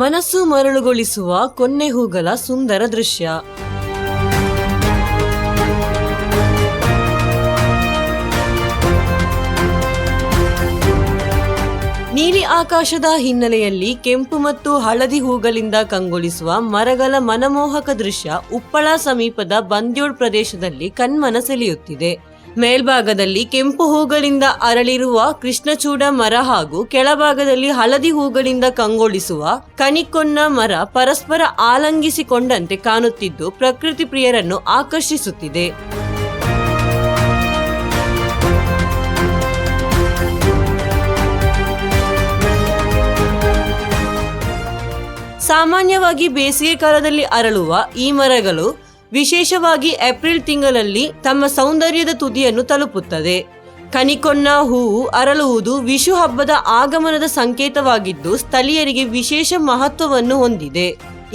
ಮನಸ್ಸು ಮರಳುಗೊಳಿಸುವ ಕೊನ್ನೆ ಹೂಗಳ ಸುಂದರ ದೃಶ್ಯ. ನೀಲಿ ಆಕಾಶದ ಹಿನ್ನೆಲೆಯಲ್ಲಿ ಕೆಂಪು ಮತ್ತು ಹಳದಿ ಹೂಗಳಿಂದ ಕಂಗೊಳಿಸುವ ಮರಗಳ ಮನಮೋಹಕ ದೃಶ್ಯ ಉಪ್ಪಳ ಸಮೀಪದ ಬಂದ್ಯೋಳ್ ಪ್ರದೇಶದಲ್ಲಿ ಕಣ್ಮನ ಸೆಳೆಯುತ್ತಿದೆ. ಮೇಲ್ಭಾಗದಲ್ಲಿ ಕೆಂಪು ಹೂಗಳಿಂದ ಅರಳಿರುವ ಕೃಷ್ಣಚೂಡ ಮರ ಹಾಗೂ ಕೆಳಭಾಗದಲ್ಲಿ ಹಳದಿ ಹೂಗಳಿಂದ ಕಂಗೊಳಿಸುವ ಕಣಿಕೊನ್ನ ಮರ ಪರಸ್ಪರ ಆಲಂಗಿಸಿಕೊಂಡಂತೆ ಕಾಣುತ್ತಿದ್ದು ಪ್ರಕೃತಿ ಪ್ರಿಯರನ್ನು ಆಕರ್ಷಿಸುತ್ತಿದೆ. ಸಾಮಾನ್ಯವಾಗಿ ಬೇಸಿಗೆ ಕಾಲದಲ್ಲಿ ಅರಳುವ ಈ ಮರಗಳು ವಿಶೇಷವಾಗಿ ಏಪ್ರಿಲ್ ತಿಂಗಳಲ್ಲಿ ತಮ್ಮ ಸೌಂದರ್ಯದ ತುದಿಯನ್ನು ತಲುಪುತ್ತದೆ. ಕಣಿಕೊನ್ನ ಹೂವು ಅರಳುವುದು ವಿಷು ಹಬ್ಬದ ಆಗಮನದ ಸಂಕೇತವಾಗಿದ್ದು ಸ್ಥಳೀಯರಿಗೆ ವಿಶೇಷ ಮಹತ್ವವನ್ನು ಹೊಂದಿದೆ.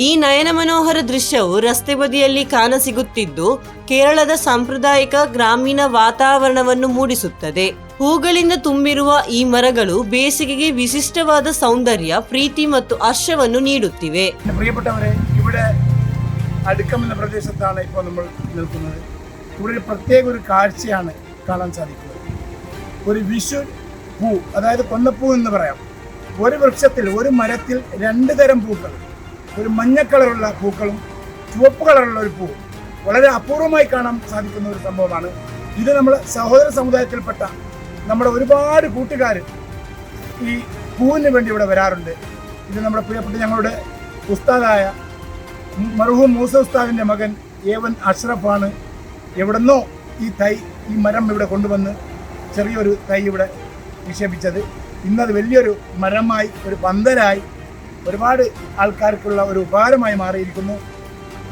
ಈ ನಯನ ಮನೋಹರ ದೃಶ್ಯವು ರಸ್ತೆ ಬದಿಯಲ್ಲಿ ಕಾಣಸಿಗುತ್ತಿದ್ದು ಕೇರಳದ ಸಾಂಪ್ರದಾಯಿಕ ಗ್ರಾಮೀಣ ವಾತಾವರಣವನ್ನು ಮೂಡಿಸುತ್ತದೆ. ಹೂಗಳಿಂದ ತುಂಬಿರುವ ಈ ಮರಗಳು ಬೇಸಿಗೆಗೆ ವಿಶಿಷ್ಟವಾದ ಸೌಂದರ್ಯ, ಪ್ರೀತಿ ಮತ್ತು ಹರ್ಷವನ್ನು ನೀಡುತ್ತಿವೆ. അടുക്കമെന്ന പ്രദേശത്താണ് ഇപ്പോൾ നമ്മൾ നിൽക്കുന്നത്. ഇവിടെ ഒരു പ്രത്യേക ഒരു കാഴ്ചയാണ് കാണാൻ സാധിക്കുന്നത്. ഒരു വിഷു പൂ, അതായത് കൊന്നപ്പൂ എന്ന് പറയാം. ഒരു വൃക്ഷത്തിൽ, ഒരു മരത്തിൽ രണ്ട് തരം പൂക്കൾ, ഒരു മഞ്ഞ കളറുള്ള പൂക്കളും ചുവപ്പ് കളറുള്ള ഒരു പൂവും വളരെ അപൂർവമായി കാണാൻ സാധിക്കുന്ന ഒരു സംഭവമാണ് ഇത്. നമ്മൾ സഹോദര സമുദായത്തിൽപ്പെട്ട നമ്മുടെ ഒരുപാട് കൂട്ടുകാർ ഈ പൂവിന് വേണ്ടി ഇവിടെ വരാറുണ്ട്. ഇത് നമ്മുടെ പ്രിയപ്പെട്ട ഞങ്ങളുടെ ഉസ്താദായ മർഹൂം മൂസ ഉസ്താദിൻ്റെ മകൻ ഏവൻ അഷ്റഫാണ് എവിടെന്നോ ഈ മരം ഇവിടെ കൊണ്ടുവന്ന് ചെറിയൊരു തൈ ഇവിടെ നിക്ഷേപിച്ചത്. ഇന്നത് വലിയൊരു മരമായി, ഒരു പന്തലായി ഒരുപാട് ആൾക്കാർക്കുള്ള ഒരു ഉപകാരമായി മാറിയിരിക്കുന്നു.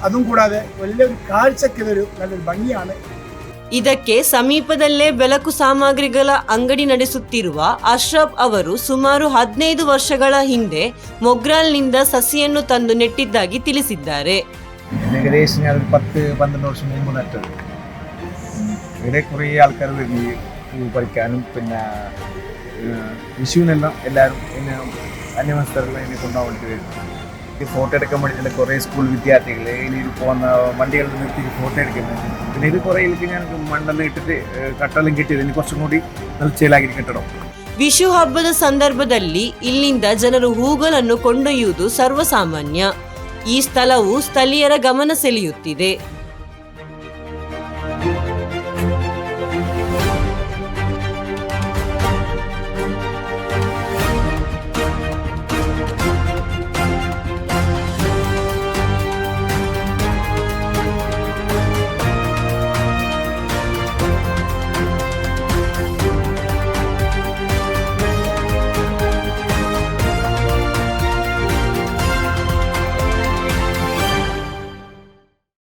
അതും കൂടാതെ വലിയൊരു കാഴ്ചയ്ക്ക് ഇതൊരു നല്ലൊരു ഭംഗിയാണ്. ಇದಕ್ಕೆ ಸಮೀಪದಲ್ಲೇ ಬೆಳಕು ಸಾಮಗ್ರಿಗಳ ಅಂಗಡಿ ನಡೆಸುತ್ತಿರುವ ಅಶ್ರಫ್ ಅವರು ಸುಮಾರು 15 ವರ್ಷಗಳ ಹಿಂದೆ ಮೊಗ್ರಾಲ್ನಿಂದ ಸಸಿಯನ್ನು ತಂದು ನೆಟ್ಟಿದ್ದಾಗಿ ತಿಳಿಸಿದ್ದಾರೆ. ഏകദേശം 10-12 വർഷം മുമ്പ് നട്ടത്. ഇവിടെ കുറേ ആൾക്കാർ വരുന്നു പൂ പറിക്കാനും. പിന്നെ വിഷുവിനെല്ലാം എല്ലാവരും പിന്നെ അന്യമനസ്കരെല്ലാം എന്നെ കൊണ്ടുപോകാൻ വേണ്ടി വരുന്നു. ഫോട്ടോ എടുക്കാൻ വേണ്ടിയിട്ട് കുറേ സ്കൂൾ വിദ്യാർത്ഥികൾ ഇതിൽ പോകുന്ന വണ്ടികളിൽ നിർത്തി ഫോട്ടോ എടുക്കുന്നത്. പിന്നെ ഇത് കുറേ ഞാൻ മണ്ണെല്ലാം ഇട്ടിട്ട് കട്ടെല്ലാം കിട്ടിയത് ഇനി കുറച്ചും കൂടി നല്ല കെട്ടണം. ವಿಷು ಹಬ್ಬದ ಸಂದರ್ಭದಲ್ಲಿ ಇಲ್ಲಿಂದ ಜನರು ಹೂಗಳನ್ನು ಕೊಂಡೊಯ್ಯುವುದು ಸರ್ವಸಾಮಾನ್ಯ. ಈ ಸ್ಥಳವು ಸ್ಥಳೀಯರ ಗಮನ ಸೆಳೆಯುತ್ತಿದೆ.